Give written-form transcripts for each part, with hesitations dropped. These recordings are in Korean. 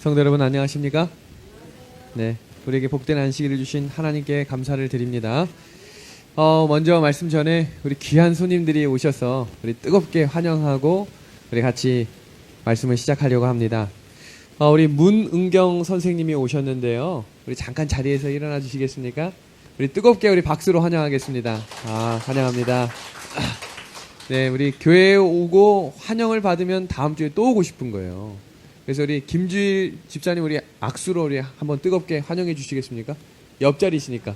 성도 여러분 안녕하십니까? 네, 우리에게 복된 안식일을 주신 하나님께 감사를 드립니다. 먼저 말씀 전에 우리 귀한 손님들이 오셔서 우리 뜨겁게 환영하고 우리 같이 말씀을 시작하려고 합니다. 우리 문은경 선생님이 오셨는데요. 우리 잠깐 자리에서 일어나 주시겠습니까? 우리 뜨겁게 우리 박수로 환영하겠습니다. 환영합니다. 네, 우리 교회에 오고 환영을 받으면 다음 주에 또 오고 싶은 거예요. 그래서 우리 김주일 집사님 우리 악수로 우리 한번 뜨겁게 환영해 주시겠습니까? 옆자리시니까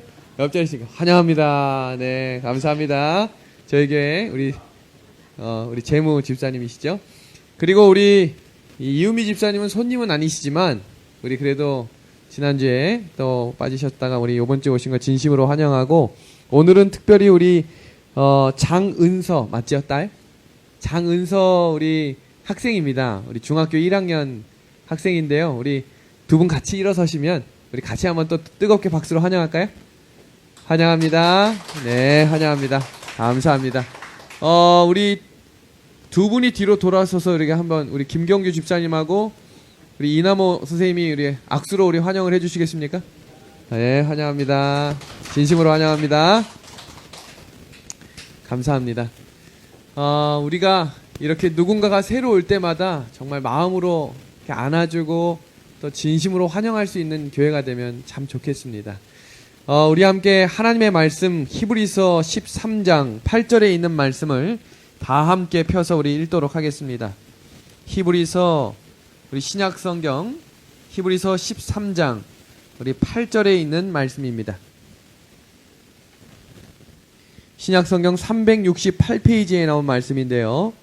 환영합니다. 네, 감사합니다. 저희 교회 우리 재무 집사님이시죠? 그리고 우리 이유미 집사님은 손님은 아니시지만 우리 그래도 지난주에 또 빠지셨다가 우리 이번 주에 오신 거 진심으로 환영하고, 오늘은 특별히 우리 장은서 맞죠, 딸? 장은서 우리 학생입니다. 우리 중학교 1학년 학생인데요. 우리 두 분 같이 일어서시면 우리 같이 한번 또 뜨겁게 박수로 환영할까요? 환영합니다. 네, 환영합니다. 감사합니다. 우리 두 분이 뒤로 돌아서서 우리 한번 우리 김경규 집사님하고 우리 이나모 선생님이 우리 악수로 우리 환영을 해주시겠습니까? 네, 환영합니다. 진심으로 환영합니다. 감사합니다. 우리가 이렇게 누군가가 새로 올 때마다 정말 마음으로 이렇게 안아주고 또 진심으로 환영할 수 있는 교회가 되면 참 좋겠습니다. 우리 함께 하나님의 말씀 히브리서 13장 8절에 있는 말씀을 다 함께 펴서 우리 읽도록 하겠습니다. 히브리서 우리 신약성경 히브리서 13장 우리 8절에 있는 말씀입니다. 신약성경 368페이지에 나온 말씀인데요.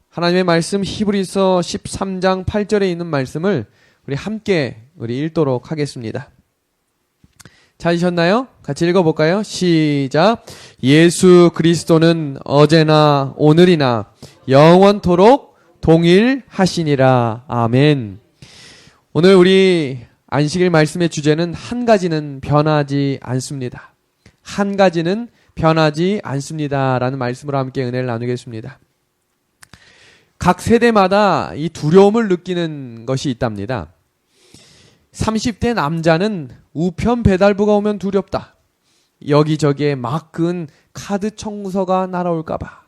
하나님의 말씀 히브리서 13장 8절에 있는 말씀을 우리 함께 우리 읽도록 하겠습니다. 찾으셨나요? 같이 읽어볼까요? 시작. 예수 그리스도는 어제나 오늘이나 영원토록 동일하시니라. 아멘. 오늘 우리 안식일 말씀의 주제는 한 가지는 변하지 않습니다. 한 가지는 변하지 않습니다. 라는 말씀으로 함께 은혜를 나누겠습니다. 각 세대마다 이 두려움을 느끼는 것이 있답니다. 30대 남자는 우편 배달부가 오면 두렵다. 여기저기에 막 그은 카드 청구서가 날아올까봐.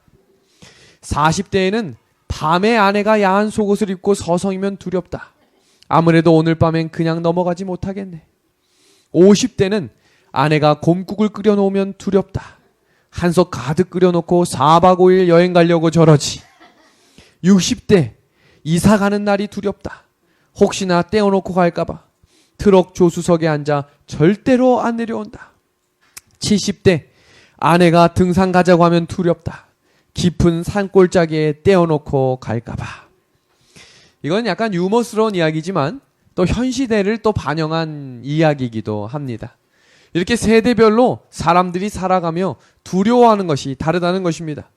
40대에는 밤에 아내가 야한 속옷을 입고 서성이면 두렵다. 아무래도 오늘 밤엔 그냥 넘어가지 못하겠네. 50대는 아내가 곰국을 끓여놓으면 두렵다. 한솥 가득 끓여놓고 4박 5일 여행 가려고 저러지. 60대 이사 가는 날이 두렵다. 혹시나 떼어놓고 갈까봐 트럭 조수석에 앉아 절대로 안 내려온다. 70대 아내가 등산 가자고 하면 두렵다. 깊은 산골짜기에 떼어놓고 갈까봐. 이건 약간 유머스러운 이야기지만 또 현 시대를 또 반영한 이야기이기도 합니다. 이렇게 세대별로 사람들이 살아가며 두려워하는 것이 다르다는 것입니다.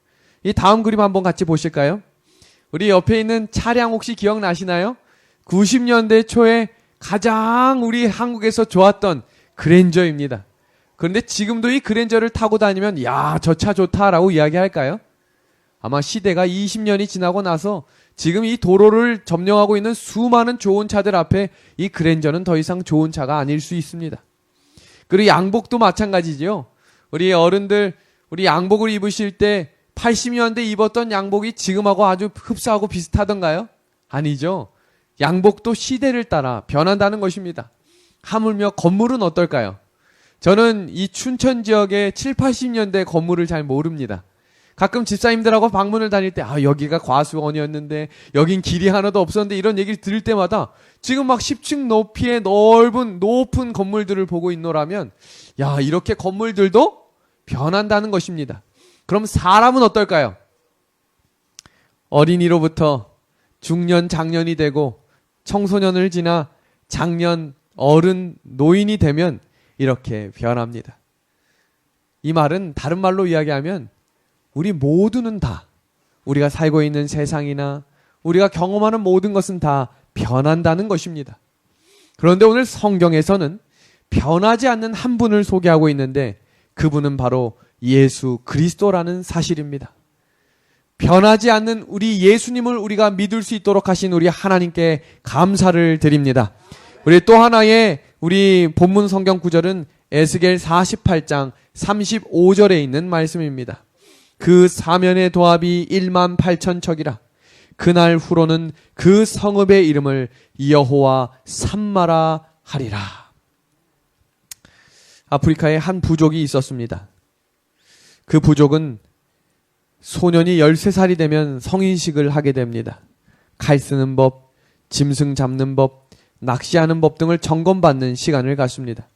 이 다음 그림 한번 같이 보실까요? 우리 옆에 있는 차량 혹시 기억나시나요? 90년대 초에 가장 우리 한국에서 좋았던 그랜저입니다. 그런데 지금도 이 그랜저를 타고 다니면 야, 저 차 좋다라고 이야기할까요? 아마 시대가 20년이 지나고 나서 지금 이 도로를 점령하고 있는 수많은 좋은 차들 앞에 이 그랜저는 더 이상 좋은 차가 아닐 수 있습니다. 그리고 양복도 마찬가지죠. 우리 어른들 우리 양복을 입으실 때 80년대 입었던 양복이 지금하고 아주 흡사하고 비슷하던가요? 아니죠. 양복도 시대를 따라 변한다는 것입니다. 하물며 건물은 어떨까요? 저는 이 춘천 지역의 7, 80년대 건물을 잘 모릅니다. 가끔 집사님들하고 방문을 다닐 때 여기가 과수원이었는데 여긴 길이 하나도 없었는데 이런 얘기를 들을 때마다 지금 막 10층 높이의 높은 건물들을 보고 있노라면 야, 이렇게 건물들도 변한다는 것입니다. 그럼 사람은 어떨까요? 어린이로부터 중년, 장년이 되고 청소년을 지나 장년, 어른, 노인이 되면 이렇게 변합니다. 이 말은 다른 말로 이야기하면 우리 모두는 다 우리가 살고 있는 세상이나 우리가 경험하는 모든 것은 다 변한다는 것입니다. 그런데 오늘 성경에서는 변하지 않는 한 분을 소개하고 있는데 그분은 바로 예수 그리스도라는 사실입니다. 변하지 않는 우리 예수님을 우리가 믿을 수 있도록 하신 우리 하나님께 감사를 드립니다. 우리 또 하나의 우리 본문 성경 구절은 에스겔 48장 35절에 있는 말씀입니다. 그 사면의 도합이 1만 8천 척이라. 그날 후로는 그 성읍의 이름을 여호와 삼마라 하리라. 아프리카에 한 부족이 있었습니다. 그 부족은 소년이 13살이 되면 성인식을 하게 됩니다. 칼 쓰는 법, 짐승 잡는 법, 낚시하는 법 등을 점검받는 시간을 갖습니다.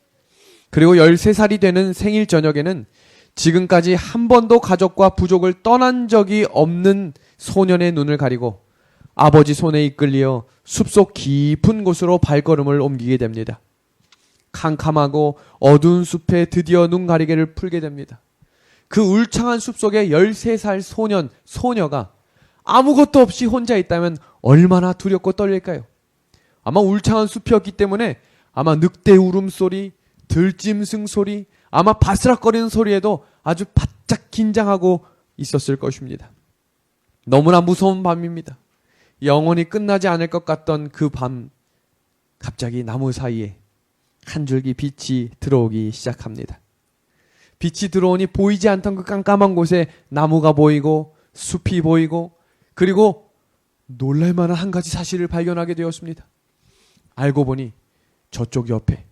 그리고 13살이 되는 생일 저녁에는 지금까지 한 번도 가족과 부족을 떠난 적이 없는 소년의 눈을 가리고 아버지 손에 이끌려 숲속 깊은 곳으로 발걸음을 옮기게 됩니다. 캄캄하고 어두운 숲에 드디어 눈 가리개를 풀게 됩니다. 그 울창한 숲속에 13살 소년, 소녀가 아무것도 없이 혼자 있다면 얼마나 두렵고 떨릴까요? 아마 울창한 숲이었기 때문에 아마 늑대 울음소리, 들짐승 소리, 아마 바스락거리는 소리에도 아주 바짝 긴장하고 있었을 것입니다. 너무나 무서운 밤입니다. 영원히 끝나지 않을 것 같던 그 밤, 갑자기 나무 사이에 한 줄기 빛이 들어오기 시작합니다. 빛이 들어오니 보이지 않던 그 깜깜한 곳에 나무가 보이고 숲이 보이고 그리고 놀랄만한 한 가지 사실을 발견하게 되었습니다. 알고 보니 저쪽 옆에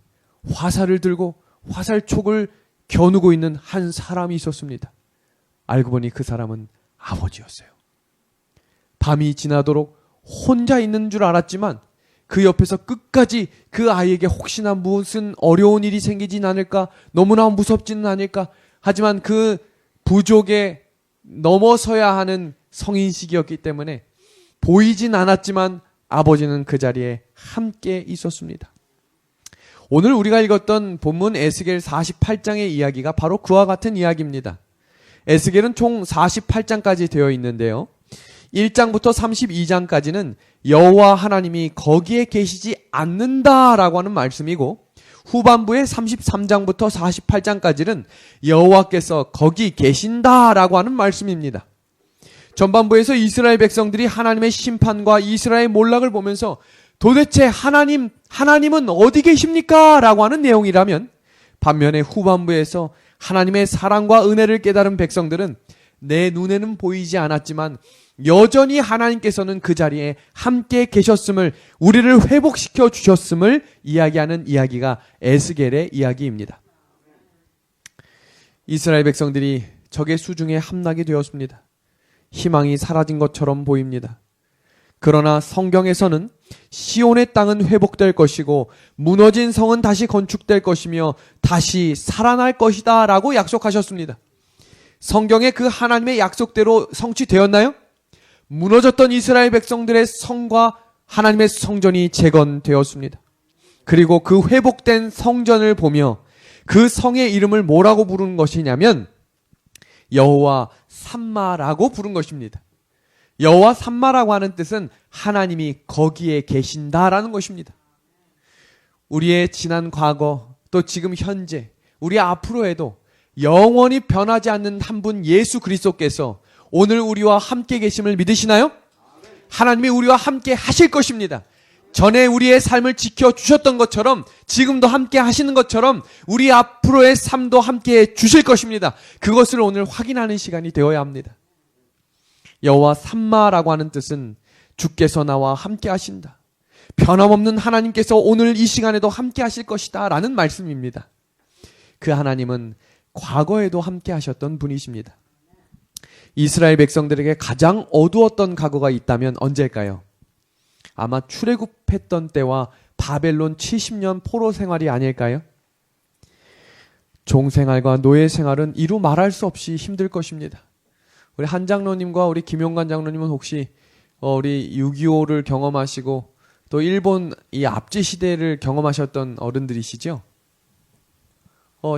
화살을 들고 화살촉을 겨누고 있는 한 사람이 있었습니다. 알고 보니 그 사람은 아버지였어요. 밤이 지나도록 혼자 있는 줄 알았지만 그 옆에서 끝까지 그 아이에게 혹시나 무슨 어려운 일이 생기진 않을까, 너무나 무섭지는 않을까, 하지만 그 부족에 넘어서야 하는 성인식이었기 때문에 보이진 않았지만 아버지는 그 자리에 함께 있었습니다. 오늘 우리가 읽었던 본문 에스겔 48장의 이야기가 바로 그와 같은 이야기입니다. 에스겔은 총 48장까지 되어 있는데요. 1장부터 32장까지는 여호와 하나님이 거기에 계시지 않는다라고 하는 말씀이고, 후반부의 33장부터 48장까지는 여호와께서 거기 계신다라고 하는 말씀입니다. 전반부에서 이스라엘 백성들이 하나님의 심판과 이스라엘 몰락을 보면서 도대체 하나님은 어디 계십니까? 라고 하는 내용이라면, 반면에 후반부에서 하나님의 사랑과 은혜를 깨달은 백성들은 내 눈에는 보이지 않았지만 여전히 하나님께서는 그 자리에 함께 계셨음을, 우리를 회복시켜 주셨음을 이야기하는 이야기가 에스겔의 이야기입니다. 이스라엘 백성들이 적의 수중에 함락이 되었습니다. 희망이 사라진 것처럼 보입니다. 그러나 성경에서는 시온의 땅은 회복될 것이고 무너진 성은 다시 건축될 것이며 다시 살아날 것이다 라고 약속하셨습니다. 성경의 그 하나님의 약속대로 성취되었나요? 무너졌던 이스라엘 백성들의 성과 하나님의 성전이 재건되었습니다. 그리고 그 회복된 성전을 보며 그 성의 이름을 뭐라고 부르는 것이냐면 여호와 삼마라고 부른 것입니다. 여호와 삼마라고 하는 뜻은 하나님이 거기에 계신다라는 것입니다. 우리의 지난 과거, 또 지금 현재, 우리 앞으로에도 영원히 변하지 않는 한 분 예수 그리스도께서 오늘 우리와 함께 계심을 믿으시나요? 하나님이 우리와 함께 하실 것입니다. 전에 우리의 삶을 지켜주셨던 것처럼 지금도 함께 하시는 것처럼 우리 앞으로의 삶도 함께 주실 것입니다. 그것을 오늘 확인하는 시간이 되어야 합니다. 여호와 삼마라고 하는 뜻은 주께서 나와 함께 하신다. 변함없는 하나님께서 오늘 이 시간에도 함께 하실 것이다 라는 말씀입니다. 그 하나님은 과거에도 함께 하셨던 분이십니다. 이스라엘 백성들에게 가장 어두웠던 과거가 있다면 언제일까요? 아마 출애굽했던 때와 바벨론 70년 포로 생활이 아닐까요? 종생활과 노예 생활은 이루 말할 수 없이 힘들 것입니다. 우리 한 장로님과 우리 김용관 장로님은 혹시 우리 6.25를 경험하시고 또 일본 이 압제 시대를 경험하셨던 어른들이시죠?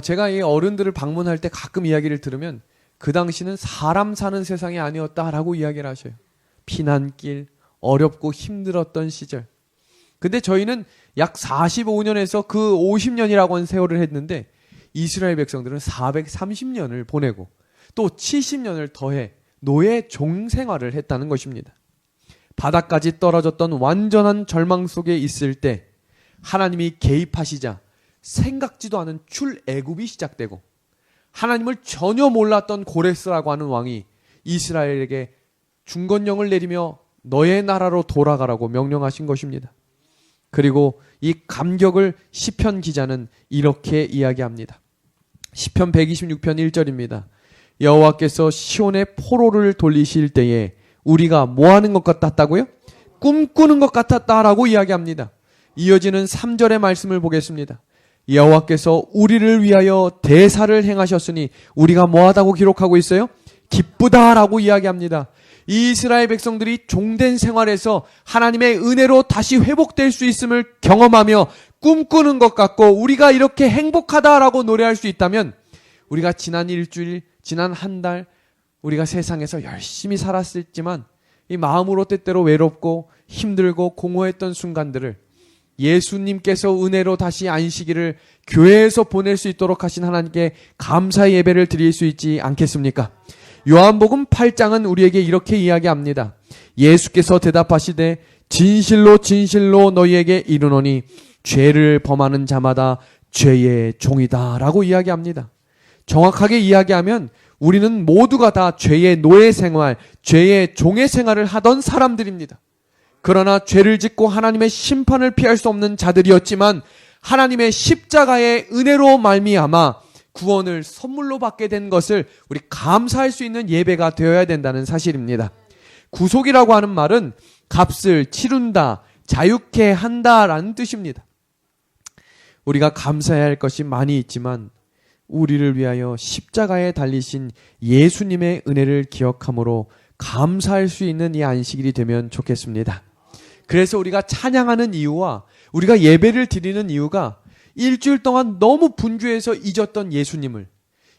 제가 이 어른들을 방문할 때 가끔 이야기를 들으면 그 당시는 사람 사는 세상이 아니었다라고 이야기를 하셔요. 피난길, 어렵고 힘들었던 시절. 근데 저희는 약 45년에서 그 50년이라고 하는 세월을 했는데 이스라엘 백성들은 430년을 보내고 또 70년을 더해 노예 종 생활을 했다는 것입니다. 바닥까지 떨어졌던 완전한 절망 속에 있을 때 하나님이 개입하시자 생각지도 않은 출애굽이 시작되고, 하나님을 전혀 몰랐던 고레스라고 하는 왕이 이스라엘에게 중건령을 내리며 너의 나라로 돌아가라고 명령하신 것입니다. 그리고 이 감격을 시편 기자는 이렇게 이야기합니다. 시편 126편 1절입니다. 여호와께서 시온의 포로를 돌리실 때에 우리가 뭐하는 것 같았다고요? 꿈꾸는 것 같았다라고 이야기합니다. 이어지는 3절의 말씀을 보겠습니다. 여호와께서 우리를 위하여 대사를 행하셨으니 우리가 뭐하다고 기록하고 있어요? 기쁘다라고 이야기합니다. 이스라엘 백성들이 종된 생활에서 하나님의 은혜로 다시 회복될 수 있음을 경험하며 꿈꾸는 것 같고, 우리가 이렇게 행복하다라고 노래할 수 있다면, 우리가 지난 일주일, 지난 한 달 우리가 세상에서 열심히 살았었지만 이 마음으로 때때로 외롭고 힘들고 공허했던 순간들을 예수님께서 은혜로 다시 안식일을 교회에서 보낼 수 있도록 하신 하나님께 감사의 예배를 드릴 수 있지 않겠습니까? 요한복음 8장은 우리에게 이렇게 이야기합니다. 예수께서 대답하시되 진실로 진실로 너희에게 이르노니 죄를 범하는 자마다 죄의 종이다 라고 이야기합니다. 정확하게 이야기하면 우리는 모두가 다 죄의 노예 생활, 죄의 종의 생활을 하던 사람들입니다. 그러나 죄를 짓고 하나님의 심판을 피할 수 없는 자들이었지만 하나님의 십자가의 은혜로 말미암아 구원을 선물로 받게 된 것을 우리 감사할 수 있는 예배가 되어야 된다는 사실입니다. 구속이라고 하는 말은 값을 치른다, 자유케 한다라는 뜻입니다. 우리가 감사해야 할 것이 많이 있지만 우리를 위하여 십자가에 달리신 예수님의 은혜를 기억함으로 감사할 수 있는 이 안식일이 되면 좋겠습니다. 그래서 우리가 찬양하는 이유와 우리가 예배를 드리는 이유가 일주일 동안 너무 분주해서 잊었던 예수님을,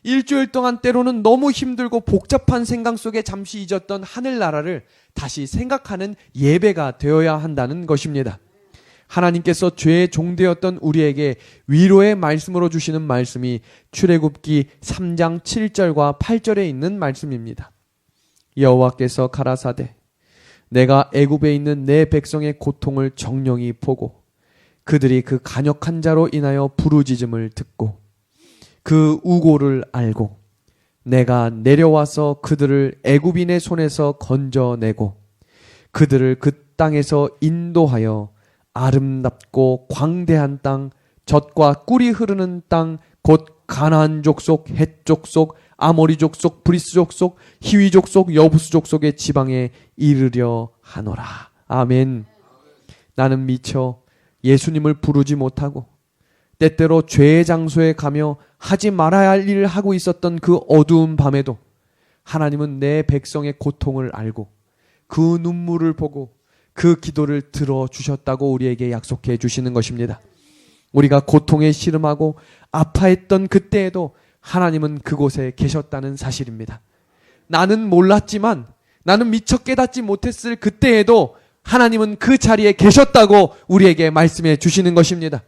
일주일 동안 때로는 너무 힘들고 복잡한 생각 속에 잠시 잊었던 하늘나라를 다시 생각하는 예배가 되어야 한다는 것입니다. 하나님께서 죄의 종되었던 우리에게 위로의 말씀으로 주시는 말씀이 출애굽기 3장 7절과 8절에 있는 말씀입니다. 여호와께서 가라사대 내가 애굽에 있는 내 백성의 고통을 정령이 보고 그들이 그 간역한 자로 인하여 부르짖음을 듣고 그 우고를 알고 내가 내려와서 그들을 애굽인의 손에서 건져내고 그들을 그 땅에서 인도하여 아름답고 광대한 땅, 젖과 꿀이 흐르는 땅, 곧 가나안 족속, 헷 족속, 아모리 족속, 브리스 족속, 히위 족속, 여부스 족속의 지방에 이르려 하노라. 아멘. 나는 미처 예수님을 부르지 못하고 때때로 죄의 장소에 가며 하지 말아야 할 일을 하고 있었던 그 어두운 밤에도 하나님은 내 백성의 고통을 알고 그 눈물을 보고 그 기도를 들어주셨다고 우리에게 약속해 주시는 것입니다. 우리가 고통에 씨름하고 아파했던 그때에도 하나님은 그곳에 계셨다는 사실입니다. 나는 몰랐지만, 나는 미처 깨닫지 못했을 그때에도 하나님은 그 자리에 계셨다고 우리에게 말씀해 주시는 것입니다.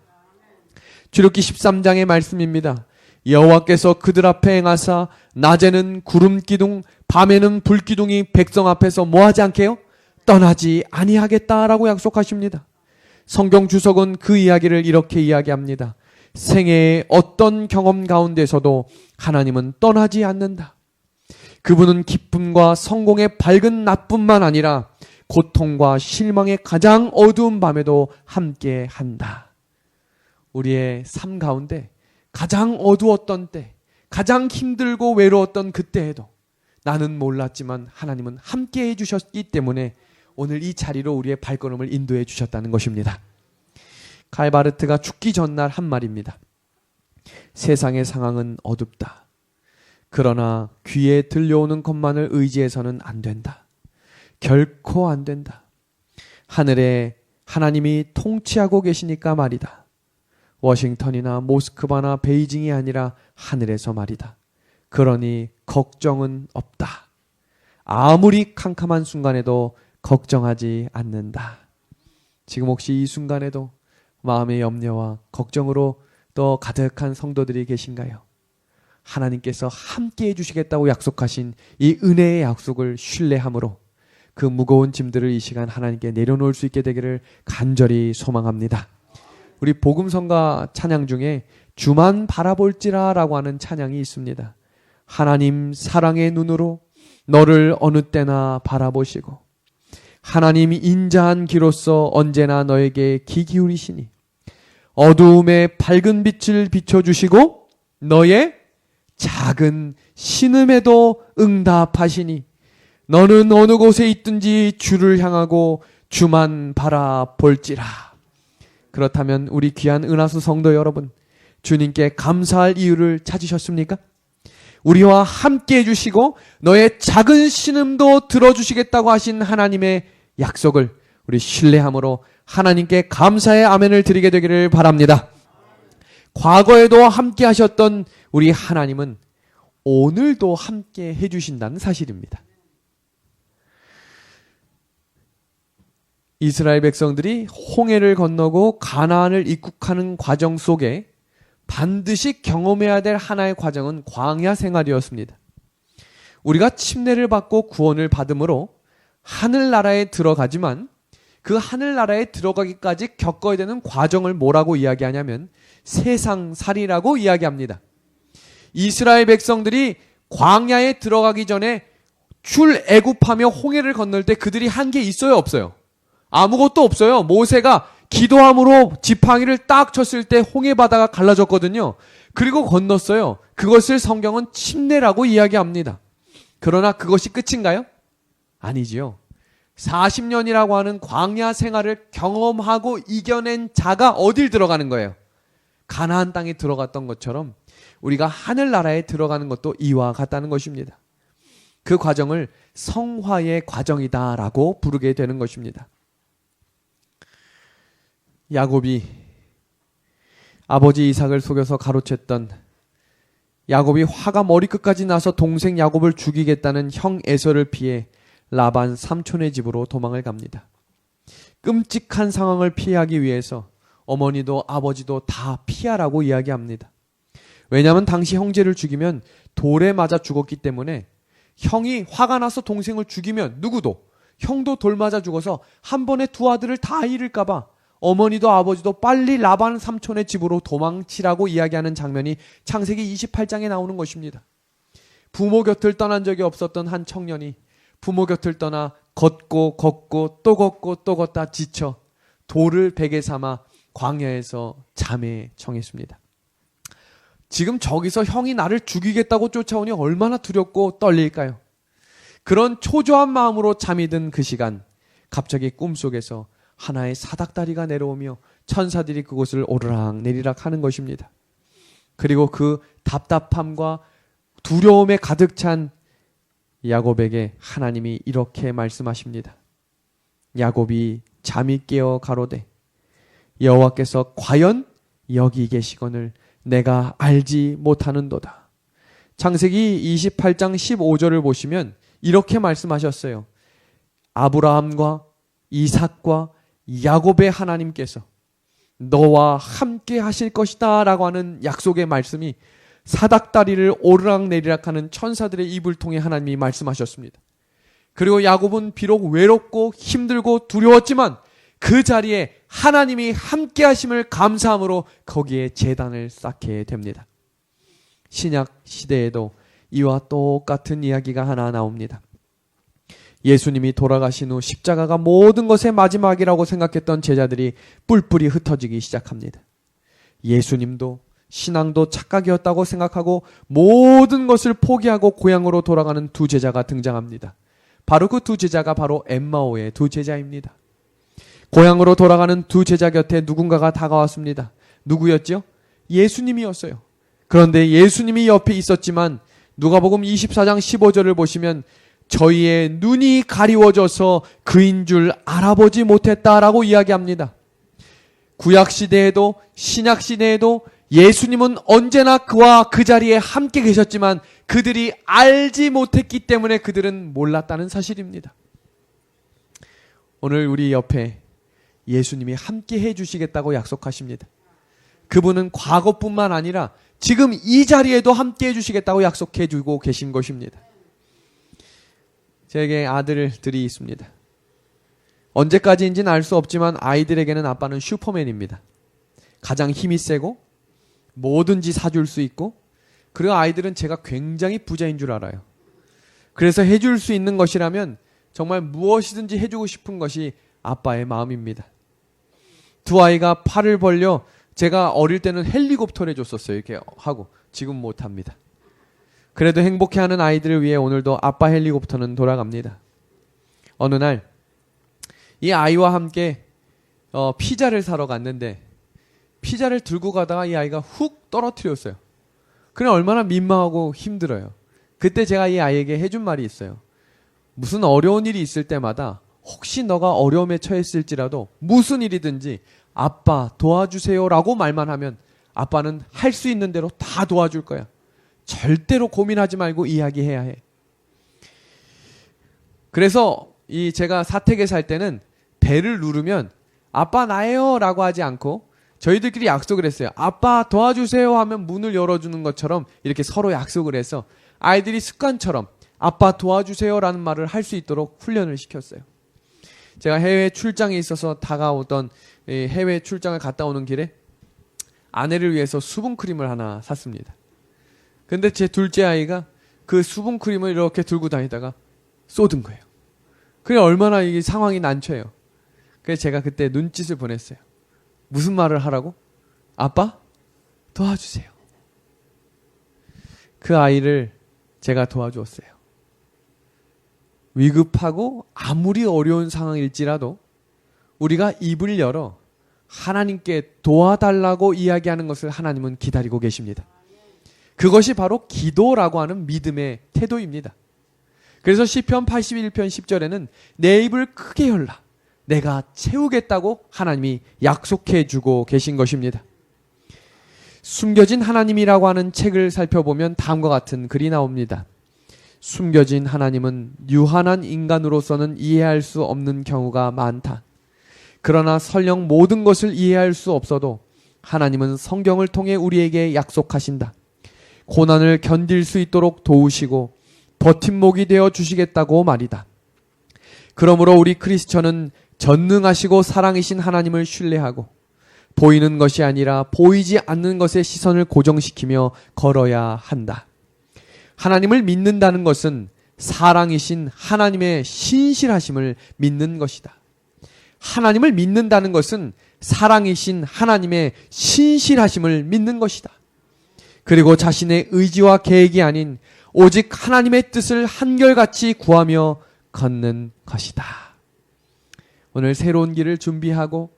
출애굽기 13장의 말씀입니다. 여호와께서 그들 앞에 행하사 낮에는 구름 기둥, 밤에는 불 기둥이 백성 앞에서 뭐하지 않게 해요? 떠나지 아니하겠다라고 약속하십니다. 성경 주석은 그 이야기를 이렇게 이야기합니다. 생애의 어떤 경험 가운데서도 하나님은 떠나지 않는다. 그분은 기쁨과 성공의 밝은 낮뿐만 아니라 고통과 실망의 가장 어두운 밤에도 함께 한다. 우리의 삶 가운데 가장 어두웠던 때, 가장 힘들고 외로웠던 그때에도 나는 몰랐지만 하나님은 함께 해주셨기 때문에 오늘 이 자리로 우리의 발걸음을 인도해 주셨다는 것입니다. 칼바르트가 죽기 전날 한 말입니다. 세상의 상황은 어둡다. 그러나 귀에 들려오는 것만을 의지해서는 안 된다. 결코 안 된다. 하늘에 하나님이 통치하고 계시니까 말이다. 워싱턴이나 모스크바나 베이징이 아니라 하늘에서 말이다. 그러니 걱정은 없다. 아무리 캄캄한 순간에도 걱정하지 않는다. 지금 혹시 이 순간에도 마음의 염려와 걱정으로 또 가득한 성도들이 계신가요? 하나님께서 함께 해주시겠다고 약속하신 이 은혜의 약속을 신뢰함으로 그 무거운 짐들을 이 시간 하나님께 내려놓을 수 있게 되기를 간절히 소망합니다. 우리 복음성가 찬양 중에 주만 바라볼지라 라고 하는 찬양이 있습니다. 하나님 사랑의 눈으로 너를 어느 때나 바라보시고 하나님 인자한 기로서 언제나 너에게 귀 기울이시니 어두움에 밝은 빛을 비춰주시고 너의 작은 신음에도 응답하시니 너는 어느 곳에 있든지 주를 향하고 주만 바라볼지라. 그렇다면 우리 귀한 은하수 성도 여러분, 주님께 감사할 이유를 찾으셨습니까? 우리와 함께 해주시고 너의 작은 신음도 들어주시겠다고 하신 하나님의 약속을 우리 신뢰함으로 하나님께 감사의 아멘을 드리게 되기를 바랍니다. 과거에도 함께 하셨던 우리 하나님은 오늘도 함께 해주신다는 사실입니다. 이스라엘 백성들이 홍해를 건너고 가나안을 입국하는 과정 속에 반드시 경험해야 될 하나의 과정은 광야 생활이었습니다. 우리가 침례를 받고 구원을 받음으로 하늘나라에 들어가지만 그 하늘나라에 들어가기까지 겪어야 되는 과정을 뭐라고 이야기하냐면 세상살이라고 이야기합니다. 이스라엘 백성들이 광야에 들어가기 전에 출애굽하며 홍해를 건널 때 그들이 한 게 있어요, 없어요? 아무것도 없어요. 모세가 기도함으로 지팡이를 딱 쳤을 때 홍해 바다가 갈라졌거든요. 그리고 건넜어요. 그것을 성경은 침례라고 이야기합니다. 그러나 그것이 끝인가요? 아니지요. 40년이라고 하는 광야 생활을 경험하고 이겨낸 자가 어딜 들어가는 거예요? 가나안 땅에 들어갔던 것처럼 우리가 하늘나라에 들어가는 것도 이와 같다는 것입니다. 그 과정을 성화의 과정이다라고 부르게 되는 것입니다. 야곱이 아버지 이삭을 속여서 가로챘던, 야곱이 화가 머리끝까지 나서 동생 야곱을 죽이겠다는 형 에서를 피해 라반 삼촌의 집으로 도망을 갑니다. 끔찍한 상황을 피하기 위해서 어머니도 아버지도 다 피하라고 이야기합니다. 왜냐하면 당시 형제를 죽이면 돌에 맞아 죽었기 때문에 형이 화가 나서 동생을 죽이면 누구도, 형도 돌 맞아 죽어서 한 번에 두 아들을 다 잃을까 봐 어머니도 아버지도 빨리 라반 삼촌의 집으로 도망치라고 이야기하는 장면이 창세기 28장에 나오는 것입니다. 부모 곁을 떠난 적이 없었던 한 청년이 부모 곁을 떠나 걷고 걷고 또 걷고 또 걷다 지쳐 돌을 베개 삼아 광야에서 잠에 청했습니다. 지금 저기서 형이 나를 죽이겠다고 쫓아오니 얼마나 두렵고 떨릴까요? 그런 초조한 마음으로 잠이 든 그 시간, 갑자기 꿈속에서 하나의 사닥다리가 내려오며 천사들이 그곳을 오르락내리락 하는 것입니다. 그리고 그 답답함과 두려움에 가득 찬 야곱에게 하나님이 이렇게 말씀하십니다. 야곱이 잠이 깨어 가로되 여호와께서 과연 여기 계시거늘 내가 알지 못하는도다. 창세기 28장 15절을 보시면 이렇게 말씀하셨어요. 아브라함과 이삭과 야곱의 하나님께서 너와 함께 하실 것이다 라고 하는 약속의 말씀이 사닥다리를 오르락내리락 하는 천사들의 입을 통해 하나님이 말씀하셨습니다. 그리고 야곱은 비록 외롭고 힘들고 두려웠지만 그 자리에 하나님이 함께 하심을 감사함으로 거기에 제단을 쌓게 됩니다. 신약 시대에도 이와 똑같은 이야기가 하나 나옵니다. 예수님이 돌아가신 후 십자가가 모든 것의 마지막이라고 생각했던 제자들이 뿔뿔이 흩어지기 시작합니다. 예수님도 신앙도 착각이었다고 생각하고 모든 것을 포기하고 고향으로 돌아가는 두 제자가 등장합니다. 바로 그 두 제자가 바로 엠마오의 두 제자입니다. 고향으로 돌아가는 두 제자 곁에 누군가가 다가왔습니다. 누구였죠? 예수님이었어요. 그런데 예수님이 옆에 있었지만 누가복음 24장 15절을 보시면 저희의 눈이 가리워져서 그인 줄 알아보지 못했다라고 이야기합니다. 구약시대에도 신약시대에도 예수님은 언제나 그와 그 자리에 함께 계셨지만 그들이 알지 못했기 때문에 그들은 몰랐다는 사실입니다. 오늘 우리 옆에 예수님이 함께 해주시겠다고 약속하십니다. 그분은 과거뿐만 아니라 지금 이 자리에도 함께 해주시겠다고 약속해주고 계신 것입니다. 제게 아들들이 있습니다. 언제까지인지는 알 수 없지만 아이들에게는 아빠는 슈퍼맨입니다. 가장 힘이 세고 뭐든지 사줄 수 있고, 그리고 아이들은 제가 굉장히 부자인 줄 알아요. 그래서 해줄 수 있는 것이라면 정말 무엇이든지 해주고 싶은 것이 아빠의 마음입니다. 두 아이가 팔을 벌려, 제가 어릴 때는 헬리콥터를 해줬었어요. 이렇게 하고. 지금 못합니다. 그래도 행복해하는 아이들을 위해 오늘도 아빠 헬리콥터는 돌아갑니다. 어느 날 이 아이와 함께 피자를 사러 갔는데, 피자를 들고 가다가 이 아이가 훅 떨어뜨렸어요. 그래 얼마나 민망하고 힘들어요. 그때 제가 이 아이에게 해준 말이 있어요. 무슨 어려운 일이 있을 때마다 혹시 너가 어려움에 처했을지라도 무슨 일이든지 아빠 도와주세요 라고 말만 하면 아빠는 할 수 있는 대로 다 도와줄 거야. 절대로 고민하지 말고 이야기해야 해. 그래서 제가 사택에 살 때는 벨을 누르면 아빠 나예요 라고 하지 않고 저희들끼리 약속을 했어요. 아빠 도와주세요 하면 문을 열어주는 것처럼 이렇게 서로 약속을 해서 아이들이 습관처럼 아빠 도와주세요 라는 말을 할 수 있도록 훈련을 시켰어요. 제가 해외 출장에 있어서 다가오던 해외 출장을 갔다 오는 길에 아내를 위해서 수분크림을 하나 샀습니다. 근데 제 둘째 아이가 그 수분크림을 이렇게 들고 다니다가 쏟은 거예요. 그래 얼마나 이 상황이 난처해요. 그래서 제가 그때 눈짓을 보냈어요. 무슨 말을 하라고? 아빠 도와주세요. 그 아이를 제가 도와주었어요. 위급하고 아무리 어려운 상황일지라도 우리가 입을 열어 하나님께 도와달라고 이야기하는 것을 하나님은 기다리고 계십니다. 그것이 바로 기도라고 하는 믿음의 태도입니다. 그래서 시편 81편 10절에는 내 입을 크게 열라 내가 채우겠다고 하나님이 약속해 주고 계신 것입니다. 숨겨진 하나님이라고 하는 책을 살펴보면 다음과 같은 글이 나옵니다. 숨겨진 하나님은 유한한 인간으로서는 이해할 수 없는 경우가 많다. 그러나 설령 모든 것을 이해할 수 없어도 하나님은 성경을 통해 우리에게 약속하신다. 고난을 견딜 수 있도록 도우시고 버팀목이 되어 주시겠다고 말이다. 그러므로 우리 크리스천은 전능하시고 사랑이신 하나님을 신뢰하고 보이는 것이 아니라 보이지 않는 것에 시선을 고정시키며 걸어야 한다. 하나님을 믿는다는 것은 사랑이신 하나님의 신실하심을 믿는 것이다. 하나님을 믿는다는 것은 사랑이신 하나님의 신실하심을 믿는 것이다. 그리고 자신의 의지와 계획이 아닌 오직 하나님의 뜻을 한결같이 구하며 걷는 것이다. 오늘 새로운 길을 준비하고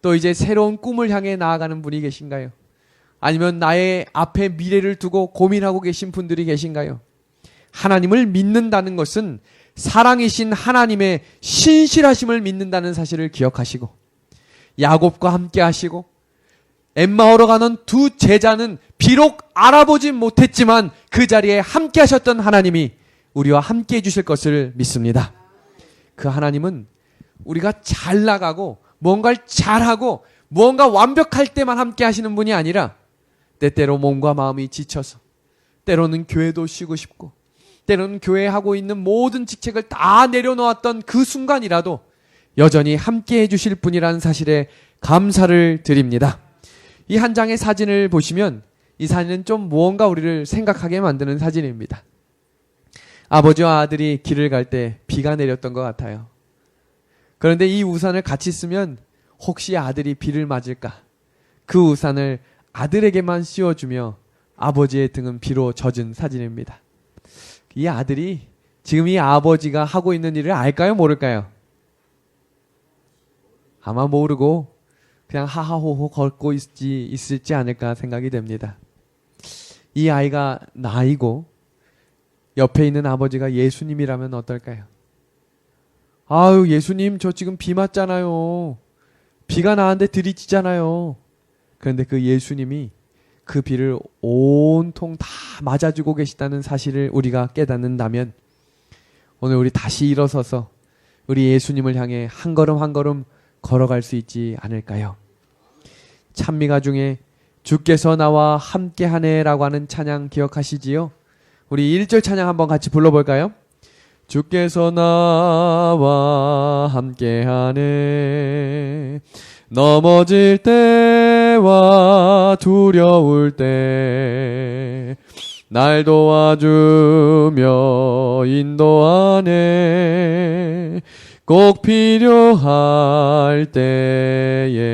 또 이제 새로운 꿈을 향해 나아가는 분이 계신가요? 아니면 나의 앞에 미래를 두고 고민하고 계신 분들이 계신가요? 하나님을 믿는다는 것은 사랑이신 하나님의 신실하심을 믿는다는 사실을 기억하시고 야곱과 함께 하시고 엠마오로 가는 두 제자는 비록 알아보진 못했지만 그 자리에 함께 하셨던 하나님이 우리와 함께 해주실 것을 믿습니다. 그 하나님은 우리가 잘 나가고 뭔가를 잘하고 무언가 완벽할 때만 함께 하시는 분이 아니라 때때로 몸과 마음이 지쳐서 때로는 교회도 쉬고 싶고 때로는 교회에 하고 있는 모든 직책을 다 내려놓았던 그 순간이라도 여전히 함께 해주실 분이라는 사실에 감사를 드립니다. 이 한 장의 사진을 보시면 이 사진은 좀 무언가 우리를 생각하게 만드는 사진입니다. 아버지와 아들이 길을 갈 때 비가 내렸던 것 같아요. 그런데 이 우산을 같이 쓰면 혹시 아들이 비를 맞을까? 그 우산을 아들에게만 씌워주며 아버지의 등은 비로 젖은 사진입니다. 이 아들이 지금 이 아버지가 하고 있는 일을 알까요? 모를까요? 아마 모르고 그냥 하하호호 걷고 있을지 않을까 생각이 됩니다. 이 아이가 나이고 옆에 있는 아버지가 예수님이라면 어떨까요? 아유 예수님 저 지금 비 맞잖아요. 비가 나는데 들이치잖아요. 그런데 그 예수님이 그 비를 온통 다 맞아주고 계시다는 사실을 우리가 깨닫는다면 오늘 우리 다시 일어서서 우리 예수님을 향해 한 걸음 한 걸음 걸어갈 수 있지 않을까요? 찬미가 중에 주께서 나와 함께하네라고 하는 찬양 기억하시지요? 우리 1절 찬양 한번 같이 불러볼까요? 주께서 나와 함께하네 넘어질 때와 두려울 때 날 도와주며 인도하네 꼭 필요할 때에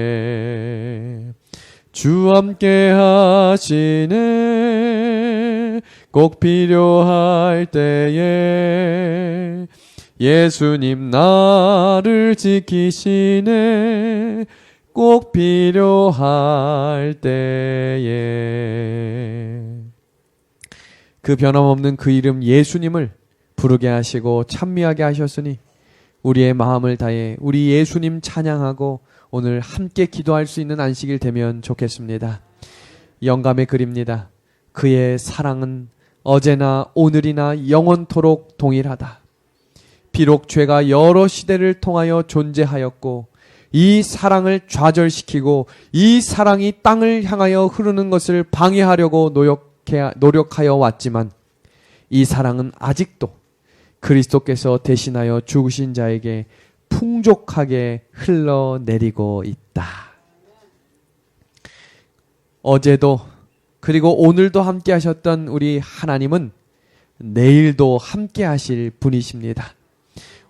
주 함께 하시네 꼭 필요할 때에 예수님 나를 지키시네 꼭 필요할 때에 그 변함없는 그 이름 예수님을 부르게 하시고 찬미하게 하셨으니 우리의 마음을 다해 우리 예수님 찬양하고 오늘 함께 기도할 수 있는 안식일 되면 좋겠습니다. 영감의 글입니다. 그의 사랑은 어제나 오늘이나 영원토록 동일하다. 비록 죄가 여러 시대를 통하여 존재하였고 이 사랑을 좌절시키고 이 사랑이 땅을 향하여 흐르는 것을 방해하려고 노력하여 왔지만 이 사랑은 아직도 그리스도께서 대신하여 죽으신 자에게 풍족하게 흘러내리고 있다. 어제도 그리고 오늘도 함께 하셨던 우리 하나님은 내일도 함께 하실 분이십니다.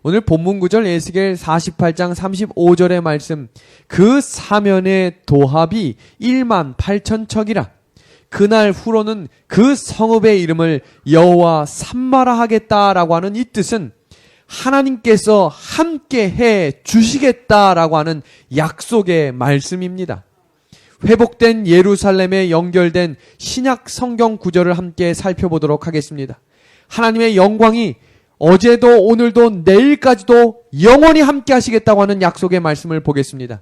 오늘 본문 구절 에스겔 48장 35절의 말씀 그 사면의 도합이 1만 8천 척이라 그날 후로는 그 성읍의 이름을 여호와 삼마라 하겠다라고 하는 이 뜻은 하나님께서 함께 해 주시겠다라고 하는 약속의 말씀입니다. 회복된 예루살렘에 연결된 신약 성경 구절을 함께 살펴보도록 하겠습니다. 하나님의 영광이 어제도 오늘도 내일까지도 영원히 함께 하시겠다고 하는 약속의 말씀을 보겠습니다.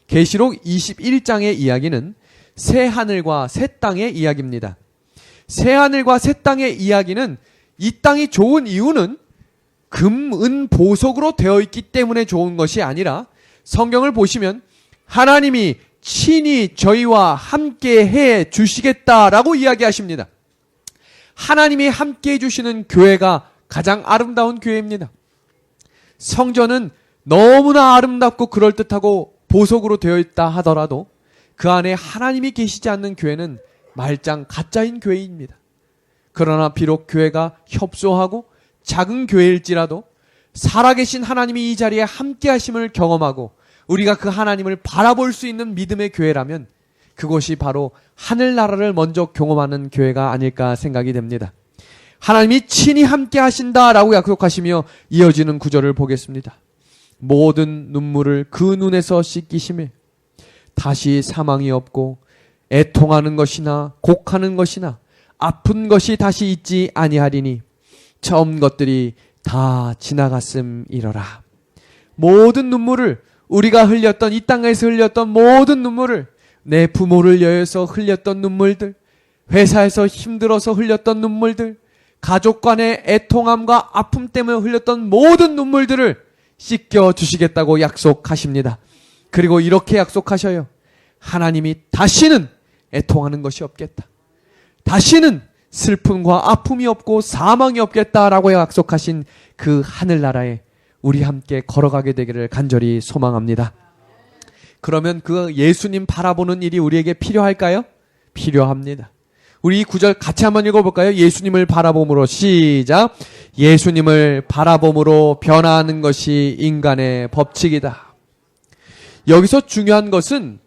계시록 21장의 이야기는 새 하늘과 새 땅의 이야기입니다. 새 하늘과 새 땅의 이야기는 이 땅이 좋은 이유는 금, 은, 보석으로 되어 있기 때문에 좋은 것이 아니라 성경을 보시면 하나님이 친히 저희와 함께 해 주시겠다라고 이야기하십니다. 하나님이 함께 해 주시는 교회가 가장 아름다운 교회입니다. 성전은 너무나 아름답고 그럴듯하고 보석으로 되어 있다 하더라도 그 안에 하나님이 계시지 않는 교회는 말짱 가짜인 교회입니다. 그러나 비록 교회가 협소하고 작은 교회일지라도 살아계신 하나님이 이 자리에 함께 하심을 경험하고 우리가 그 하나님을 바라볼 수 있는 믿음의 교회라면 그것이 바로 하늘나라를 먼저 경험하는 교회가 아닐까 생각이 됩니다. 하나님이 친히 함께 하신다라고 약속하시며 이어지는 구절을 보겠습니다. 모든 눈물을 그 눈에서 씻기심에 다시 사망이 없고 애통하는 것이나 곡하는 것이나 아픈 것이 다시 있지 아니하리니 처음 것들이 다 지나갔음이러라. 모든 눈물을 우리가 흘렸던 이 땅에서 흘렸던 모든 눈물을 내 부모를 위해서 흘렸던 눈물들, 회사에서 힘들어서 흘렸던 눈물들, 가족 간의 애통함과 아픔 때문에 흘렸던 모든 눈물들을 씻겨 주시겠다고 약속하십니다. 그리고 이렇게 약속하셔요. 하나님이 다시는 애통하는 것이 없겠다. 다시는 슬픔과 아픔이 없고 사망이 없겠다라고 약속하신 그 하늘나라에 우리 함께 걸어가게 되기를 간절히 소망합니다. 그러면 그 예수님 바라보는 일이 우리에게 필요할까요? 필요합니다. 우리 이 구절 같이 한번 읽어볼까요? 예수님을 바라봄으로 시작. 예수님을 바라봄으로 변화하는 것이 인간의 법칙이다. 여기서 중요한 것은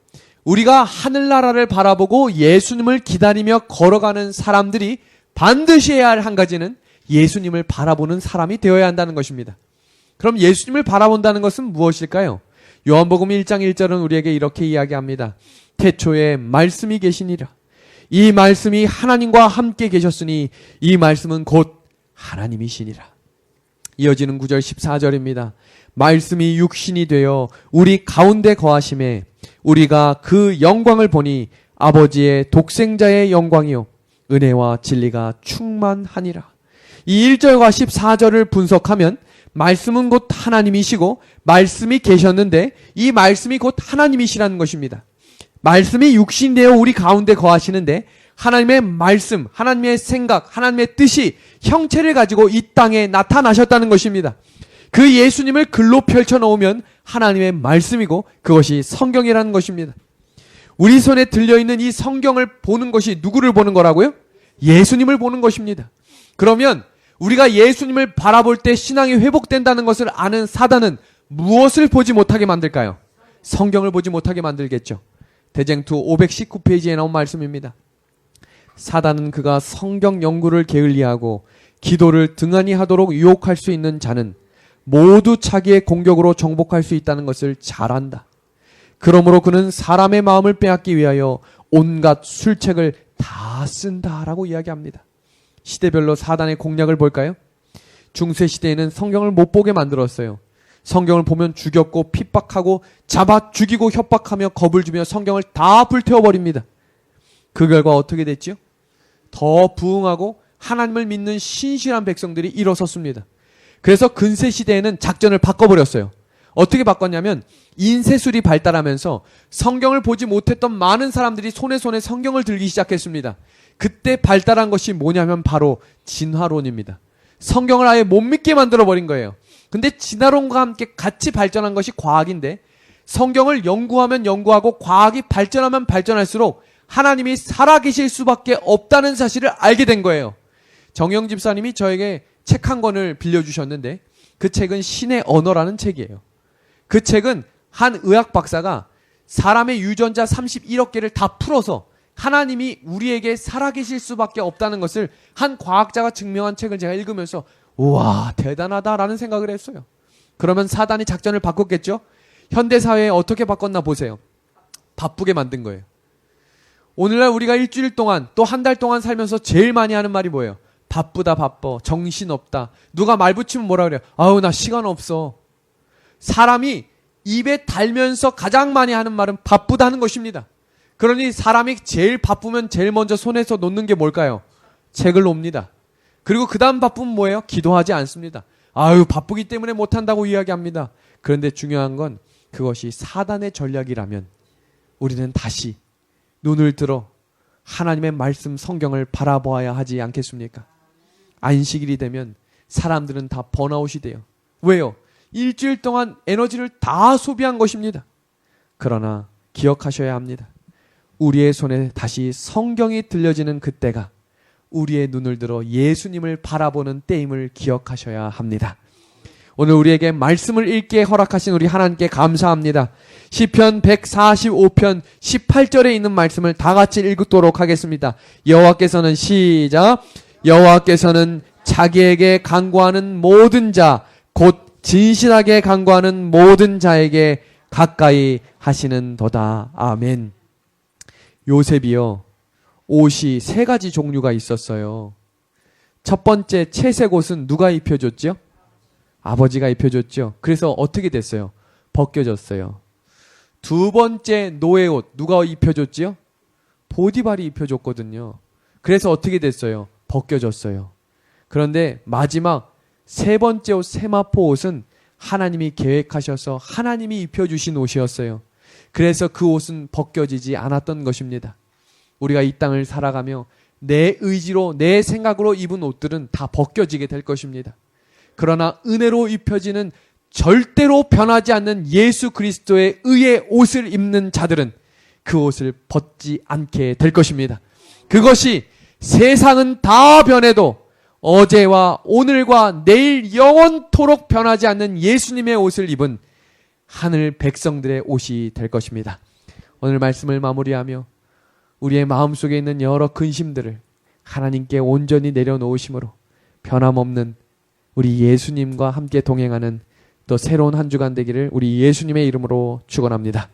우리가 하늘나라를 바라보고 예수님을 기다리며 걸어가는 사람들이 반드시 해야 할 한 가지는 예수님을 바라보는 사람이 되어야 한다는 것입니다. 그럼 예수님을 바라본다는 것은 무엇일까요? 요한복음 1장 1절은 우리에게 이렇게 이야기합니다. 태초에 말씀이 계시니라. 이 말씀이 하나님과 함께 계셨으니 이 말씀은 곧 하나님이시니라. 이어지는 9절 14절입니다. 말씀이 육신이 되어 우리 가운데 거하심에 우리가 그 영광을 보니 아버지의 독생자의 영광이요 은혜와 진리가 충만하니라. 이 1절과 14절을 분석하면 말씀은 곧 하나님이시고 말씀이 계셨는데 이 말씀이 곧 하나님이시라는 것입니다. 말씀이 육신되어 우리 가운데 거하시는데 하나님의 말씀, 하나님의 생각, 하나님의 뜻이 형체를 가지고 이 땅에 나타나셨다는 것입니다. 그 예수님을 글로 펼쳐놓으면 하나님의 말씀이고 그것이 성경이라는 것입니다. 우리 손에 들려있는 이 성경을 보는 것이 누구를 보는 거라고요? 예수님을 보는 것입니다. 그러면 우리가 예수님을 바라볼 때 신앙이 회복된다는 것을 아는 사단은 무엇을 보지 못하게 만들까요? 성경을 보지 못하게 만들겠죠. 대쟁투 519페이지에 나온 말씀입니다. 사단은 그가 성경 연구를 게을리하고 기도를 등한히 하도록 유혹할 수 있는 자는 모두 자기의 공격으로 정복할 수 있다는 것을 잘 안다. 그러므로 그는 사람의 마음을 빼앗기 위하여 온갖 술책을 다 쓴다라고 이야기합니다. 시대별로 사단의 공략을 볼까요? 중세시대에는 성경을 못 보게 만들었어요. 성경을 보면 죽였고 핍박하고 잡아 죽이고 협박하며 겁을 주며 성경을 다 불태워버립니다. 그 결과 어떻게 됐죠? 더 부흥하고 하나님을 믿는 신실한 백성들이 일어섰습니다. 그래서 근세시대에는 작전을 바꿔버렸어요. 어떻게 바꿨냐면 인쇄술이 발달하면서 성경을 보지 못했던 많은 사람들이 손에 성경을 들기 시작했습니다. 그때 발달한 것이 뭐냐면 바로 진화론입니다. 성경을 아예 못 믿게 만들어버린 거예요. 근데 진화론과 함께 같이 발전한 것이 과학인데 성경을 연구하면 연구하고 과학이 발전하면 발전할수록 하나님이 살아계실 수밖에 없다는 사실을 알게 된 거예요. 정영 집사님이 저에게 책 한 권을 빌려주셨는데 그 책은 신의 언어라는 책이에요. 그 책은 한 의학 박사가 사람의 유전자 31억 개를 다 풀어서 하나님이 우리에게 살아계실 수밖에 없다는 것을 한 과학자가 증명한 책을 제가 읽으면서 우와 대단하다라는 생각을 했어요. 그러면 사단이 작전을 바꿨겠죠? 현대사회에 어떻게 바꿨나 보세요. 바쁘게 만든 거예요. 오늘날 우리가 일주일 동안 또 한 달 동안 살면서 제일 많이 하는 말이 뭐예요? 바쁘다 바빠 정신없다. 누가 말 붙이면 뭐라 그래요? 아우 나 시간 없어. 사람이 입에 달면서 가장 많이 하는 말은 바쁘다는 것입니다. 그러니 사람이 제일 바쁘면 제일 먼저 손에서 놓는 게 뭘까요? 책을 놉니다. 그리고 그 다음 바쁘면 뭐예요? 기도하지 않습니다. 아유 바쁘기 때문에 못한다고 이야기합니다. 그런데 중요한 건 그것이 사단의 전략이라면 우리는 다시 눈을 들어 하나님의 말씀 성경을 바라보아야 하지 않겠습니까? 안식일이 되면 사람들은 다 번아웃이 돼요. 왜요? 일주일 동안 에너지를 다 소비한 것입니다. 그러나 기억하셔야 합니다. 우리의 손에 다시 성경이 들려지는 그때가 우리의 눈을 들어 예수님을 바라보는 때임을 기억하셔야 합니다. 오늘 우리에게 말씀을 읽게 허락하신 우리 하나님께 감사합니다. 시편 145편 18절에 있는 말씀을 다 같이 읽도록 하겠습니다. 여호와께서는 시작. 여호와께서는 자기에게 간구하는 모든 자, 곧 진실하게 간구하는 모든 자에게 가까이 하시는도다. 아멘. 요셉이요, 옷이 3가지 종류가 있었어요. 첫 번째 채색 옷은 누가 입혀줬죠? 아버지가 입혀줬죠. 그래서 어떻게 됐어요? 벗겨졌어요. 두 번째 노예 옷 누가 입혀줬지요? 보디발이 입혀줬거든요. 그래서 어떻게 됐어요? 벗겨졌어요. 그런데 마지막 3번째 옷 세마포 옷은 하나님이 계획하셔서 하나님이 입혀주신 옷이었어요. 그래서 그 옷은 벗겨지지 않았던 것입니다. 우리가 이 땅을 살아가며 내 의지로 내 생각으로 입은 옷들은 다 벗겨지게 될 것입니다. 그러나 은혜로 입혀지는 절대로 변하지 않는 예수 그리스도의 의의 옷을 입는 자들은 그 옷을 벗지 않게 될 것입니다. 그것이 세상은 다 변해도 어제와 오늘과 내일 영원토록 변하지 않는 예수님의 옷을 입은 하늘 백성들의 옷이 될 것입니다. 오늘 말씀을 마무리하며 우리의 마음속에 있는 여러 근심들을 하나님께 온전히 내려놓으심으로 변함없는 우리 예수님과 함께 동행하는 또 새로운 한 주간 되기를 우리 예수님의 이름으로 축원합니다.